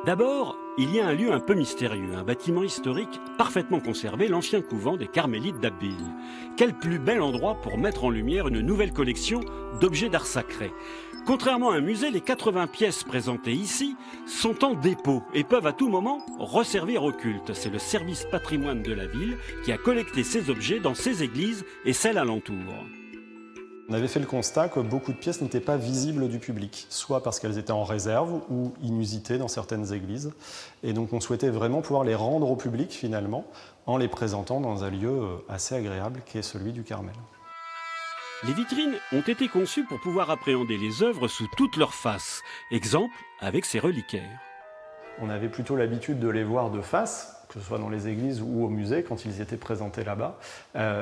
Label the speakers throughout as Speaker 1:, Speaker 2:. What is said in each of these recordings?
Speaker 1: D'abord, il y a un lieu un peu mystérieux, un bâtiment historique parfaitement conservé, l'ancien couvent des Carmélites d'Abbeville. Quel plus bel endroit pour mettre en lumière une nouvelle collection d'objets d'art sacré. Contrairement à un musée, les 80 pièces présentées ici sont en dépôt et peuvent à tout moment resservir au culte. C'est le service patrimoine de la ville qui a collecté ces objets dans ces églises et celles alentour.
Speaker 2: On avait fait le constat que beaucoup de pièces n'étaient pas visibles du public, soit parce qu'elles étaient en réserve ou inusitées dans certaines églises. Et donc on souhaitait vraiment pouvoir les rendre au public finalement, en les présentant dans un lieu assez agréable qui est celui du Carmel.
Speaker 1: Les vitrines ont été conçues pour pouvoir appréhender les œuvres sous toutes leurs faces. Exemple avec ces reliquaires.
Speaker 2: On avait plutôt l'habitude de les voir de face, que ce soit dans les églises ou au musée quand ils étaient présentés là-bas.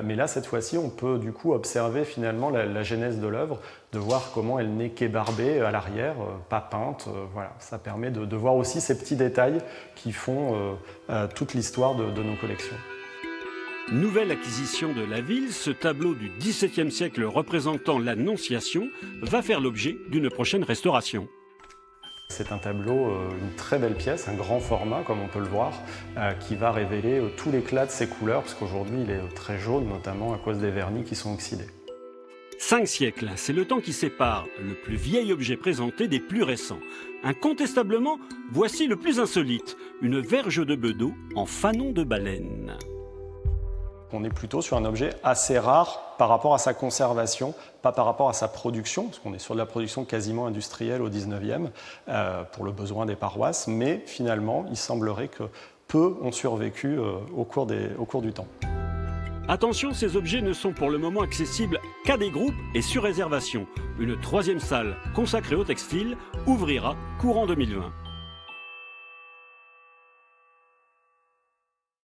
Speaker 2: Mais là, cette fois-ci, on peut du coup observer finalement la genèse de l'œuvre, de voir comment elle n'est qu'ébarbée à l'arrière, pas peinte. Voilà. Ça permet de voir aussi ces petits détails qui font toute l'histoire de nos collections.
Speaker 1: Nouvelle acquisition de la ville, ce tableau du XVIIe siècle représentant l'Annonciation va faire l'objet d'une prochaine restauration.
Speaker 2: C'est un tableau, une très belle pièce, un grand format comme on peut le voir, qui va révéler tout l'éclat de ses couleurs, parce qu'aujourd'hui il est très jaune, notamment à cause des vernis qui sont oxydés.
Speaker 1: 5 siècles, c'est le temps qui sépare le plus vieil objet présenté des plus récents. Incontestablement, voici le plus insolite, une verge de bedeau en fanon de baleine.
Speaker 2: On est plutôt sur un objet assez rare par rapport à sa conservation, pas par rapport à sa production, parce qu'on est sur de la production quasiment industrielle au 19e, pour le besoin des paroisses, mais finalement, il semblerait que peu ont survécu au cours du temps.
Speaker 1: Attention, ces objets ne sont pour le moment accessibles qu'à des groupes et sur réservation. Une 3e salle consacrée au textile ouvrira courant 2020.